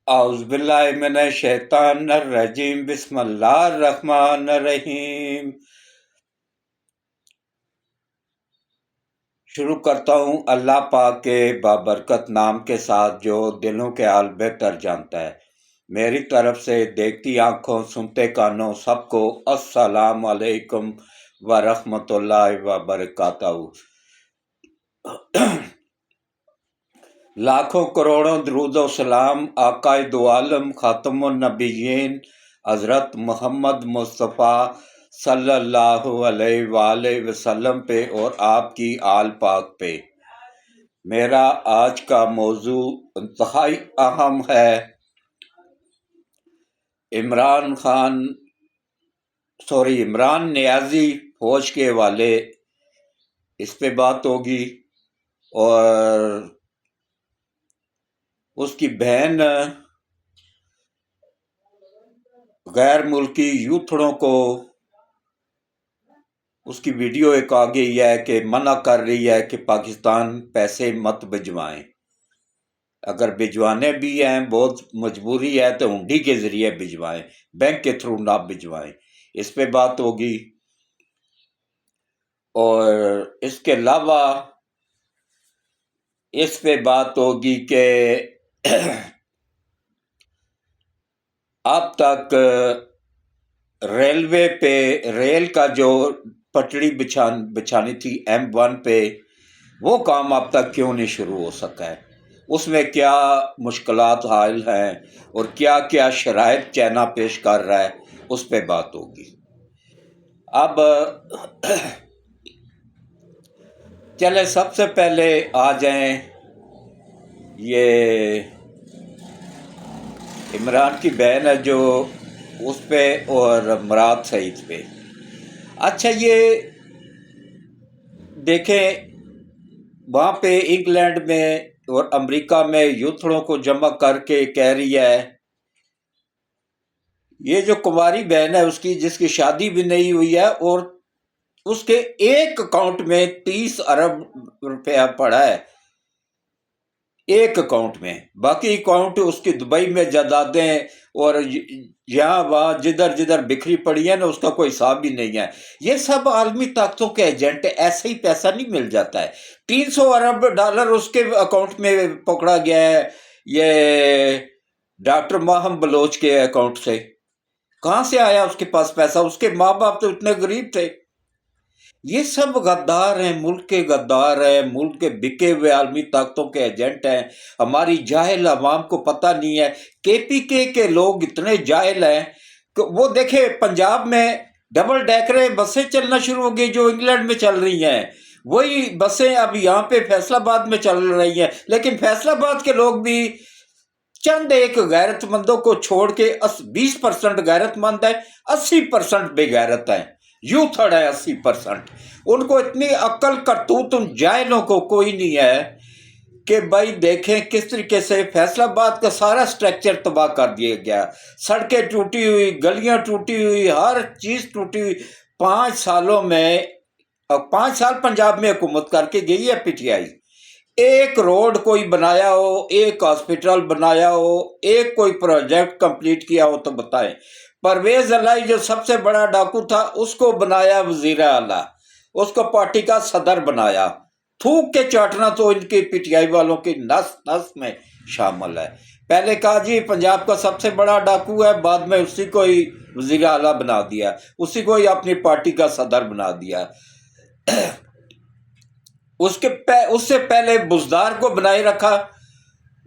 اعوذ باللہ من الشیطان الرجیم، بسم اللہ الرحمن الرحیم۔ شروع کرتا ہوں اللہ پاک کے بابرکت نام کے ساتھ جو دلوں کے حال بہتر جانتا ہے۔ میری طرف سے دیکھتی آنکھوں سنتے کانوں سب کو السلام علیکم ورحمۃ اللہ وبرکاتہ۔ لاکھوں کروڑوں درود و سلام آقائے دو عالم خاتم النبیین حضرت محمد مصطفیٰ صلی اللہ علیہ وآلہ وسلم پہ اور آپ کی آل پاک پہ۔ میرا آج کا موضوع انتہائی اہم ہے۔ عمران نیازی فوج کے حوالے اس پہ بات ہوگی، اور اس کی بہن غیر ملکی یوتھڑوں کو اس کی ویڈیو ایک آ گئی ہے کہ منع کر رہی ہے کہ پاکستان پیسے مت بھجوائیں، اگر بھجوانے بھی ہیں بہت مجبوری ہے تو ہنڈی کے ذریعے بھجوائیں، بینک کے تھرو نہ بھجوائیں۔ اس پہ بات ہوگی، اور اس کے علاوہ اس پہ بات ہوگی کہ اب تک ریلوے پہ ریل کا جو پٹڑی بچھانی تھی M1 پہ، وہ کام اب تک کیوں نہیں شروع ہو سکا ہے، اس میں کیا مشکلات حائل ہیں اور کیا کیا شرائط چائنا پیش کر رہا ہے، اس پہ بات ہوگی۔ اب چلے سب سے پہلے آ جائیں یہ عمران کی بہن ہے جو اس پہ، اور مراد سعید پہ۔ اچھا، یہ دیکھیں وہاں پہ انگلینڈ میں اور امریکہ میں یوتھڑوں کو جمع کر کے کہہ رہی ہے، یہ جو کماری بہن ہے اس کی، جس کی شادی بھی نہیں ہوئی ہے، اور اس کے ایک اکاؤنٹ میں 30 ارب روپیہ پڑا ہے، ایک اکاؤنٹ میں، باقی اکاؤنٹ اس کی دبئی میں جائیدادیں اور یہاں وہاں جدھر جدھر بکھری پڑی ہے نا، اس کا کوئی حساب بھی نہیں ہے۔ یہ سب عالمی طاقتوں کے ایجنٹ، ایسے ہی پیسہ نہیں مل جاتا ہے۔ 300 ارب ڈالر اس کے اکاؤنٹ میں پکڑا گیا ہے، یہ ڈاکٹر ماہم بلوچ کے اکاؤنٹ سے۔ کہاں سے آیا اس کے پاس پیسہ؟ اس کے ماں باپ تو اتنے غریب تھے۔ یہ سب غدار ہیں، ملک کے غدار ہیں، ملک کے بکے ہوئے عالمی طاقتوں کے ایجنٹ ہیں۔ ہماری جاہل عوام کو پتہ نہیں ہے۔ KPK کے لوگ اتنے جاہل ہیں کہ وہ دیکھیں پنجاب میں ڈبل ڈیکریں بسیں چلنا شروع ہو گئی جو انگلینڈ میں چل رہی ہیں، وہی بسیں اب یہاں پہ فیصل آباد میں چل رہی ہیں، لیکن فیصل آباد کے لوگ بھی چند ایک غیرت مندوں کو چھوڑ کے 20% غیرت مند ہے، 80% بے غیرت ہیں، یوتھڑ ہے 80%۔ ان کو اتنی عقل کرتوت ان جاہلوں کو کوئی نہیں ہے کہ بھائی دیکھیں کس طریقے سے فیصل آباد کا سارا سٹرکچر تباہ کر دیا گیا، سڑکیں ٹوٹی ہوئی، گلیاں ٹوٹی ہوئی، ہر چیز ٹوٹی ہوئی۔ 5 سالوں میں 5 سال پنجاب میں حکومت کر کے گئی ہے PTI، ایک روڈ کوئی بنایا ہو، ایک ہاسپٹل بنایا ہو، ایک کوئی پروجیکٹ کمپلیٹ کیا ہو تو بتائیں۔ پرویز الہی جو سب سے بڑا ڈاکو تھا، اس کو بنایا وزیر اعلیٰ، اس کو پارٹی کا صدر بنایا۔ تھوک کے چاٹنا تو ان کی PTI والوں کی نس نس میں شامل ہے۔ پہلے کہا جی پنجاب کا سب سے بڑا ڈاکو ہے، بعد میں اسی کو ہی وزیر اعلیٰ بنا دیا، اسی کو ہی اپنی پارٹی کا صدر بنا دیا۔ اس سے پہلے بزدار کو بنائے رکھا،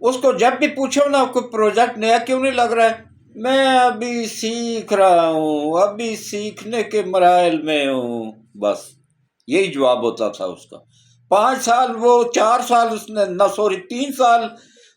اس کو جب بھی پوچھو نا کوئی پروجیکٹ نیا کیوں نہیں لگ رہا ہے، میں ابھی سیکھ رہا ہوں، ابھی سیکھنے کے مراحل میں ہوں، بس یہی جواب ہوتا تھا اس کا۔ 5 سال وہ 4 سال اس نے 3 سال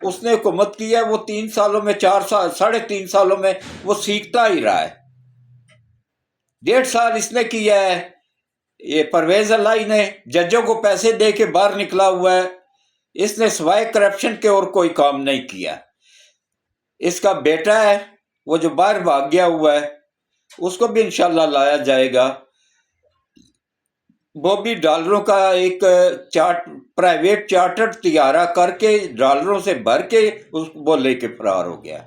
اس نے حکومت کی ہے، وہ 3 سالوں میں 4 سال 3.5 سالوں میں وہ سیکھتا ہی رہا ہے۔ 1.5 سال اس نے کیا ہے یہ پرویز الہی نے، ججوں کو پیسے دے کے باہر نکلا ہوا ہے، اس نے سوائے کرپشن کے اور کوئی کام نہیں کیا۔ اس کا بیٹا ہے وہ جو باہر بھاگ گیا ہوا ہے، اس کو بھی انشاءاللہ لایا جائے گا۔ وہ بھی ڈالروں کا ایک پرائیویٹ چارٹر طیارہ کر کے ڈالروں سے بھر کے وہ لے کے فرار ہو گیا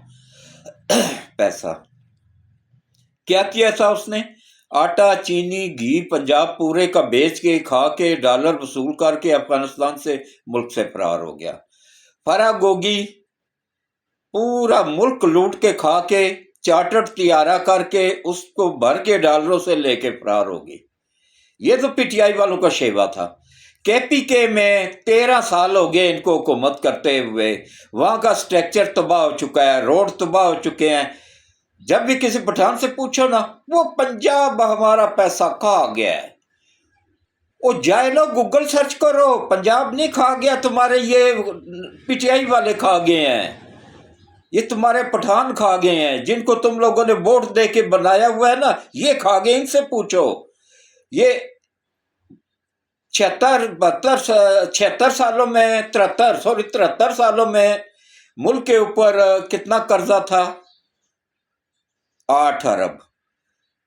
پیسہ۔ کیا کیا تھا اس نے؟ آٹا، چینی، گھی پنجاب پورے کا بیچ کے کھا کے ڈالر وصول کر کے افغانستان سے ملک سے فرار ہو گیا۔ فرا گوگی پورا ملک لوٹ کے کھا کے چارٹر طیارہ کر کے اس کو بھر کے ڈالروں سے لے کے فرار ہوگی۔ یہ تو پی ٹی آئی والوں کا شیوا تھا۔ کے پی کے میں 13 سال ہو گئے ان کو حکومت کرتے ہوئے، وہاں کا سٹرکچر تباہ ہو چکا ہے، روڈ تباہ ہو چکے ہیں۔ جب بھی کسی پٹھان سے پوچھو نا، وہ پنجاب ہمارا پیسہ کھا گیا ہے۔ وہ جائے لو گوگل سرچ کرو، پنجاب نہیں کھا گیا تمہارے، یہ پی ٹی آئی والے کھا گئے ہیں، یہ تمہارے پٹھان کھا گئے ہیں جن کو تم لوگوں نے ووٹ دے کے بنایا ہوا ہے نا، یہ کھا گئے۔ ان سے پوچھو۔ یہ 76 سالوں میں 73 سالوں میں ملک کے اوپر کتنا قرضہ تھا؟ 8 ارب۔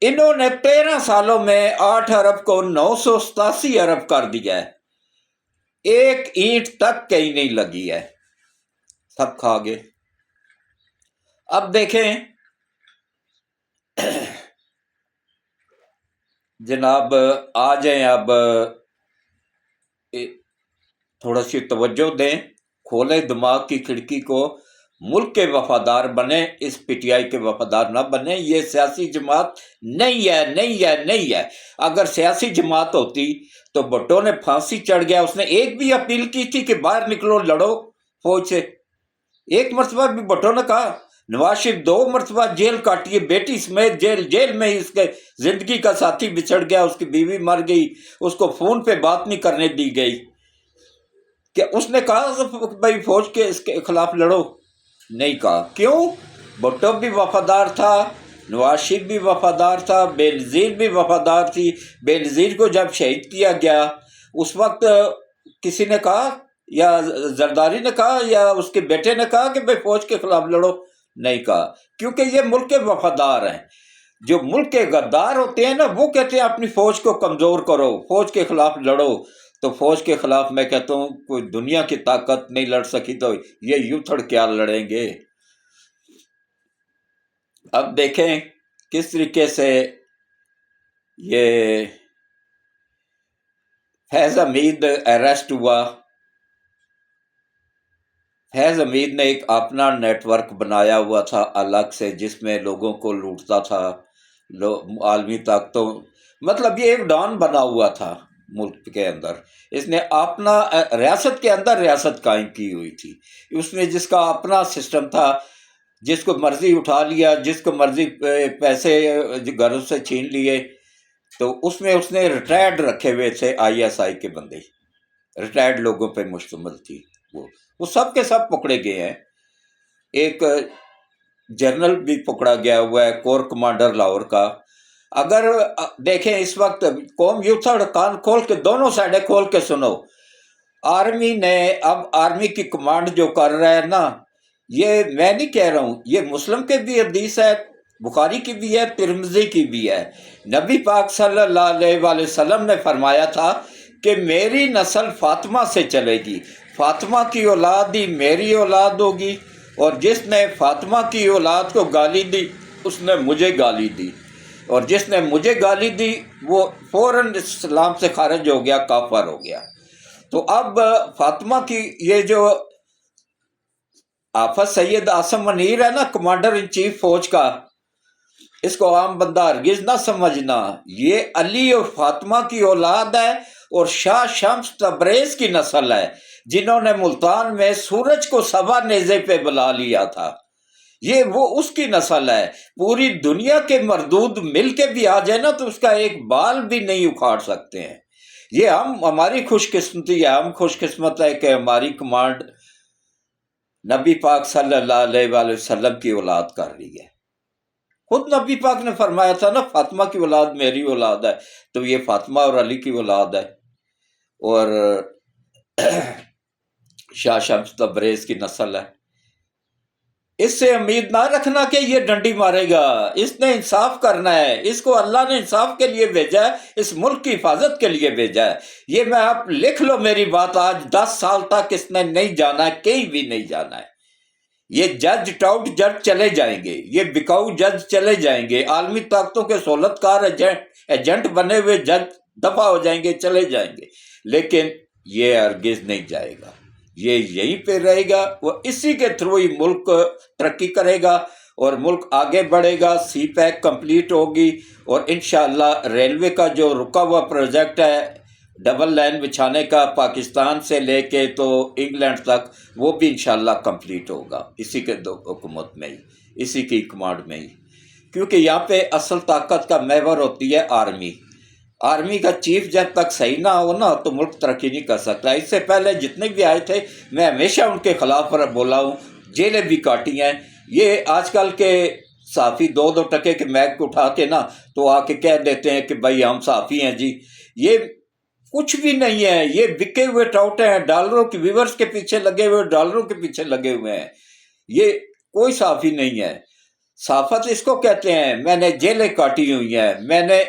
انہوں نے 13 سالوں میں 8 ارب کو 987 ارب کر دیا ہے۔ ایک اینٹ تک کہیں نہیں لگی ہے، سب کھا گئے۔ اب دیکھیں جناب، آ جائیں اب تھوڑا سی توجہ دیں، کھولیں دماغ کی کھڑکی کو، ملک کے وفادار بنیں، اس پی ٹی آئی کے وفادار نہ بنیں۔ یہ سیاسی جماعت نہیں ہے، نہیں ہے، نہیں ہے۔ اگر سیاسی جماعت ہوتی تو بھٹو نے پھانسی چڑھ گیا، اس نے ایک بھی اپیل کی تھی کہ باہر نکلو لڑو فوج سے؟ ایک مرتبہ بھی بھٹو نے کہا؟ نواز شریف 2 مرتبہ جیل کاٹی، بیٹی سمیت جیل میں ہی اس کے زندگی کا ساتھی بچھڑ گیا، اس کی بیوی مر گئی، اس کو فون پہ بات نہیں کرنے دی گئی۔ کہ اس نے کہا بھائی فوج کے اس کے خلاف لڑو؟ نہیں کہا۔ کیوں؟ بھٹو بھی وفادار تھا، نواز شریف بھی وفادار تھا، بے نظیر بھی وفادار تھی۔ بے نظیر کو جب شہید کیا گیا اس وقت کسی نے کہا، یا زرداری نے کہا یا اس کے بیٹے نے کہا کہ بھائی فوج کے خلاف لڑو؟ نہیں کہا، کیونکہ یہ ملک کے وفادار ہیں۔ جو ملک کے غدار ہوتے ہیں نا، وہ کہتے ہیں اپنی فوج کو کمزور کرو، فوج کے خلاف لڑو۔ تو فوج کے خلاف میں کہتا ہوں کوئی دنیا کی طاقت نہیں لڑ سکی تو یہ یوتھڑ کیا لڑیں گے؟ اب دیکھیں کس طریقے سے یہ فیض حمید اریسٹ ہوا۔ فیض حمید نے ایک اپنا نیٹ ورک بنایا ہوا تھا الگ سے، جس میں لوگوں کو لوٹتا تھا، عالمی طاقتوں، مطلب یہ ایک ڈان بنا ہوا تھا ملک کے اندر۔ اس نے اپنا ریاست کے اندر ریاست قائم کی ہوئی تھی، اس میں جس کا اپنا سسٹم تھا، جس کو مرضی اٹھا لیا، جس کو مرضی پیسے گھروں سے چھین لیے۔ تو اس میں اس نے ریٹائرڈ رکھے ہوئے تھے، آئی ایس آئی کے بندے، ریٹائرڈ لوگوں پہ مشتمل تھی وہ سب کے سب پکڑے گئے ہیں۔ ایک جنرل بھی پکڑا گیا ہوا ہے، کور کمانڈر لاہور کا۔ اگر دیکھیں اس وقت قوم یوتھڑ، کان کھول کے دونوں سائڈیں کھول کے سنو، آرمی نے اب آرمی کی کمانڈ جو کر رہا ہے نا، یہ میں نہیں کہہ رہا ہوں، یہ مسلم کے بھی حدیث ہے، بخاری کی بھی ہے، ترمذی کی بھی ہے۔ نبی پاک صلی اللہ علیہ وآلہ وسلم نے فرمایا تھا کہ میری نسل فاطمہ سے چلے گی، فاطمہ کی اولاد ہی میری اولاد ہوگی، اور جس نے فاطمہ کی اولاد کو گالی دی اس نے مجھے گالی دی، اور جس نے مجھے گالی دی وہ فوراً اسلام سے خارج ہو گیا، کافر ہو گیا۔ تو اب فاطمہ کی یہ جو آفت سید عاصم منیر ہے نا، کمانڈر ان چیف فوج کا، اس کو عام بندہ ہرگز نہ سمجھنا، یہ علی اور فاطمہ کی اولاد ہے، اور شاہ شمس تبریز کی نسل ہے، جنہوں نے ملتان میں سورج کو سبا نیزے پہ بلا لیا تھا۔ یہ وہ اس کی نسل ہے۔ پوری دنیا کے مردود مل کے بھی آ جائے نا تو اس کا ایک بال بھی نہیں اکھاڑ سکتے ہیں۔ یہ ہماری خوش قسمتی ہے، ہم خوش قسمت ہے کہ ہماری کمانڈ نبی پاک صلی اللہ علیہ وآلہ وسلم کی اولاد کر رہی ہے۔ خود نبی پاک نے فرمایا تھا نا، فاطمہ کی اولاد میری اولاد ہے، تو یہ فاطمہ اور علی کی اولاد ہے، اور شاہ شمس تبریز کی نسل ہے۔ اس سے امید نہ رکھنا کہ یہ ڈنڈی مارے گا، اس نے انصاف کرنا ہے، اس کو اللہ نے انصاف کے لیے بھیجا ہے، اس ملک کی حفاظت کے لیے بھیجا ہے۔ یہ میں آپ لکھ لو میری بات، آج 10 سال تک اس نے نہیں جانا ہے، کہیں بھی نہیں جانا ہے۔ یہ جج ٹاؤٹ جج چلے جائیں گے، یہ بکاؤ جج چلے جائیں گے، عالمی طاقتوں کے سہولت کار ایجنٹ بنے ہوئے جج دفع ہو جائیں گے، چلے جائیں گے، لیکن یہ ہرگز نہیں جائے گا، یہ یہیں پہ رہے گا۔ وہ اسی کے تھرو ہی ملک ترقی کرے گا اور ملک آگے بڑھے گا، سی پیک کمپلیٹ ہوگی، اور انشاءاللہ ریلوے کا جو رکا ہوا پروجیکٹ ہے ڈبل لائن بچھانے کا پاکستان سے لے کے تو انگلینڈ تک، وہ بھی انشاءاللہ کمپلیٹ ہوگا اسی کے حکومت میں ہی، اسی کی کمانڈ میں ہی، کیونکہ یہاں پہ اصل طاقت کا محور ہوتی ہے آرمی۔ آرمی کا چیف جب تک صحیح نہ ہو نا تو ملک ترقی نہیں کر سکتا۔ اس سے پہلے جتنے بھی آئے تھے میں ہمیشہ ان کے خلاف بولا ہوں، جیلیں بھی کاٹی ہیں۔ یہ آج کل کے صحافی 2 ٹکے کے میک اٹھا کے نا تو آ کے کہہ دیتے ہیں کہ بھائی ہم صحافی ہیں جی، یہ کچھ بھی نہیں ہے، یہ بکے ہوئے ٹاؤٹ ہیں، ڈالروں کے ویورز کے پیچھے لگے ہوئے، ڈالروں کے پیچھے لگے ہوئے ہیں، یہ کوئی صحافی نہیں ہے۔ صحافت اس کو کہتے ہیں۔ میں نے جیلیں کاٹی ہوئی ہیں، میں نے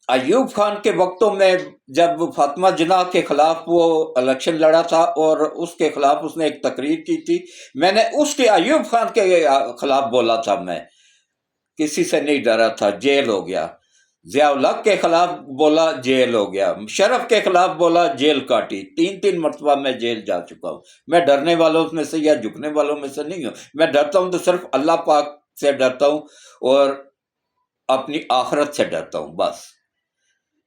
ایوب خان کے وقتوں میں جب فاطمہ جناح کے خلاف وہ الیکشن لڑا تھا اور اس کے خلاف اس نے ایک تقریر کی تھی، میں نے اس کے ایوب خان کے خلاف بولا تھا، میں کسی سے نہیں ڈرا تھا، جیل ہو گیا۔ ضیاء الحق کے خلاف بولا، جیل ہو گیا۔ شرف کے خلاف بولا، جیل کاٹی۔ 3 مرتبہ میں جیل جا چکا ہوں۔ میں ڈرنے والوں میں سے یا جھکنے والوں میں سے نہیں ہوں۔ میں ڈرتا ہوں تو صرف اللہ پاک سے ڈرتا ہوں اور اپنی آخرت سے ڈرتا ہوں، بس۔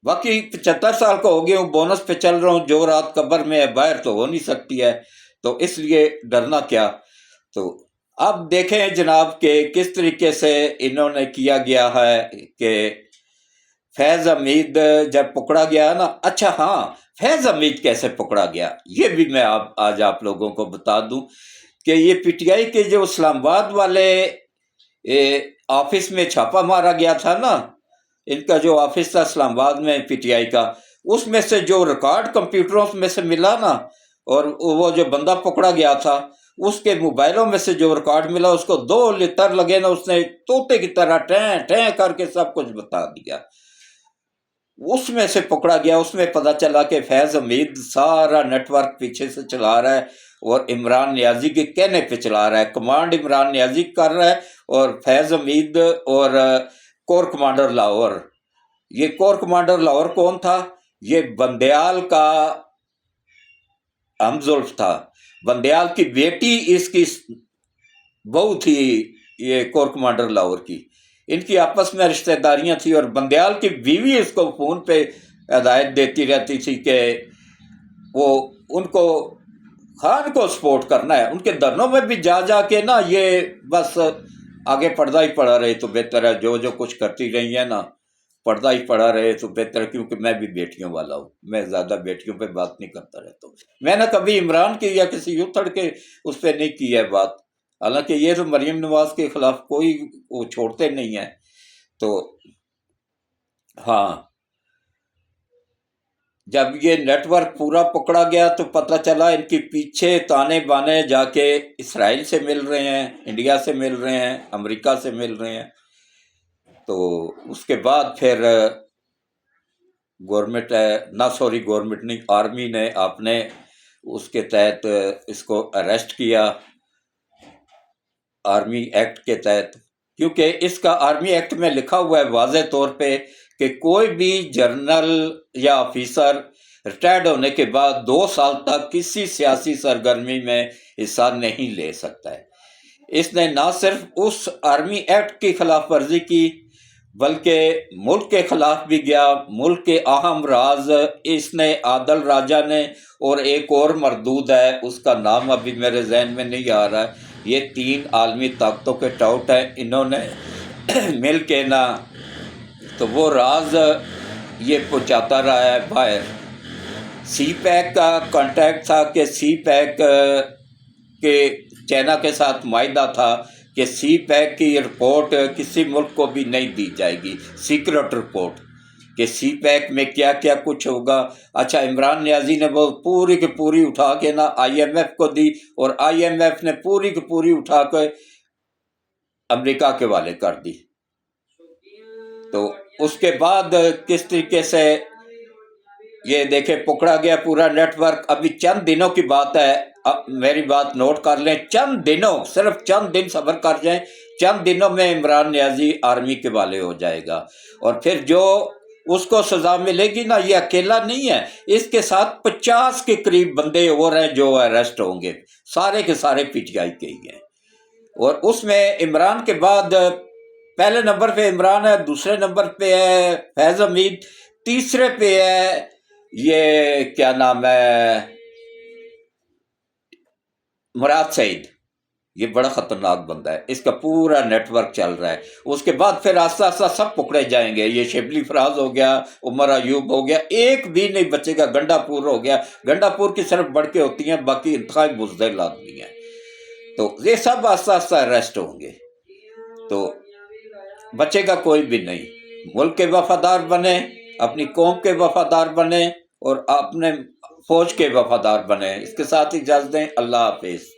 باقی 75 سال کا ہو گیا ہوں، بونس پہ چل رہا ہوں، جو رات قبر میں ہے باہر تو ہو نہیں سکتی ہے، تو اس لیے ڈرنا کیا۔ تو اب دیکھیں جناب کہ کس طریقے سے انہوں نے کیا گیا ہے کہ فیض حمید جب پکڑا گیا نا، اچھا ہاں، فیض حمید کیسے پکڑا گیا یہ بھی میں آج آپ لوگوں کو بتا دوں کہ یہ پی ٹی آئی کے جو اسلام آباد والے آفس میں چھاپا مارا گیا تھا نا، ان کا جو آفس تھا اسلام آباد میں پی ٹی آئی کا، اس میں سے جو ریکارڈ کمپیوٹروں میں سے ملا نا، اور وہ جو بندہ پکڑا گیا تھا اس کے موبائلوں میں سے جو ریکارڈ ملا، اس کو 2 لتر لگے نا، اس نے طوطے کی طرح ٹیں ٹیں کر کے سب کچھ بتا دیا۔ اس میں سے پکڑا گیا، اس میں پتہ چلا کہ فیض حمید سارا نیٹ ورک پیچھے سے چلا رہا ہے اور عمران نیازی کے کہنے پہ چلا رہا ہے، کمانڈ عمران نیازی کر رہا ہے، اور فیض حمید اور کور کمانڈر لاہور۔ یہ کور کمانڈر لاہور کون تھا؟ یہ بندیال کا ہمزلف تھا، بندیال کی بیٹی اس کی بہو تھی، یہ کور کمانڈر لاہور کی، ان کی آپس میں رشتہ داریاں تھیں، اور بندیال کی بیوی اس کو فون پہ ہدایت دیتی رہتی تھی کہ وہ ان کو خان کو سپورٹ کرنا ہے، ان کے دھرنوں میں بھی جا جا کے نا یہ بس آگے پردہ ہی پڑا رہے تو بہتر ہے، جو جو کچھ کرتی رہی ہیں نا پردہ ہی پڑا رہے تو بہتر ہے، کیونکہ میں بھی بیٹیوں والا ہوں، میں زیادہ بیٹیوں پہ بات نہیں کرتا رہتا ہوں۔ میں نے کبھی عمران کی یا کسی یوتھڑ کے اس پہ نہیں کی ہے بات، حالانکہ یہ تو مریم نواز کے خلاف کوئی وہ چھوڑتے نہیں ہیں۔ تو ہاں، جب یہ نیٹ ورک پورا پکڑا گیا تو پتہ چلا ان کے پیچھے تانے بانے جا کے اسرائیل سے مل رہے ہیں، انڈیا سے مل رہے ہیں، امریکہ سے مل رہے ہیں۔ تو اس کے بعد پھر گورنمنٹ گورنمنٹ نہیں، آرمی نے اپنے اس کے تحت اس کو اریسٹ کیا، آرمی ایکٹ کے تحت، کیونکہ اس کا آرمی ایکٹ میں لکھا ہوا ہے واضح طور پہ کہ کوئی بھی جنرل یا آفیسر ریٹائرڈ ہونے کے بعد 2 سال تک کسی سیاسی سرگرمی میں حصہ نہیں لے سکتا ہے۔ اس نے نہ صرف اس آرمی ایکٹ کی خلاف ورزی کی بلکہ ملک کے خلاف بھی گیا۔ ملک کے اہم راز اس نے عادل راجہ نے، اور ایک اور مردود ہے اس کا نام ابھی میرے ذہن میں نہیں آ رہا ہے، یہ 3 عالمی طاقتوں کے ٹاؤٹ ہیں، انہوں نے مل کے نا تو وہ راز یہ پہنچاتا رہا ہے باہر۔ سی پیک کا کانٹیکٹ تھا کہ سی پیک کے چائنا کے ساتھ معاہدہ تھا کہ سی پیک کی رپورٹ کسی ملک کو بھی نہیں دی جائے گی، سیکرٹ رپورٹ۔ کہ سی پیک میں کیا کیا کچھ ہوگا۔ اچھا، عمران نیازی نے وہ پوری کی پوری اٹھا کے نا آئی ایم ایف کو دی، اور آئی ایم ایف نے پوری کی پوری اٹھا کے امریکہ کے والے کر دی۔ تو اس کے بعد کس طریقے سے یہ دیکھیں پکڑا گیا پورا نیٹ ورک۔ ابھی چند دنوں کی بات ہے، میری بات نوٹ کر لیں، چند دنوں، صرف چند دن صبر کر جائیں، چند دنوں میں عمران نیازی آرمی کے والے ہو جائے گا۔ اور پھر جو اس کو سزا ملے گی نا، یہ اکیلا نہیں ہے، اس کے ساتھ 50 کے قریب بندے اور ہیں جو اریسٹ ہوں گے، سارے کے سارے پی ٹی آئی کے ہی ہیں۔ اور اس میں عمران کے بعد پہلے نمبر پہ عمران ہے، دوسرے نمبر پہ ہے فیض حمید، تیسرے پہ ہے یہ کیا نام ہے مراد سعید۔ یہ بڑا خطرناک بندہ ہے، اس کا پورا نیٹ ورک چل رہا ہے۔ اس کے بعد پھر آہستہ آہستہ سب پکڑے جائیں گے، یہ شبلی فراز ہو گیا، عمر ایوب ہو گیا، ایک بھی نہیں بچے گا، گنڈا پور ہو گیا، گنڈا پور کی صرف بڑھ کے ہوتی ہیں، باقی انتہائی بزدل آدمی ہیں۔ تو یہ سب آہستہ آہستہ اریسٹ ہوں گے، تو بچے گا کوئی بھی نہیں۔ ملک کے وفادار بنے، اپنی قوم کے وفادار بنے، اور اپنے فوج کے وفادار بنے۔ اس کے ساتھ اجازت دیں، اللہ حافظ۔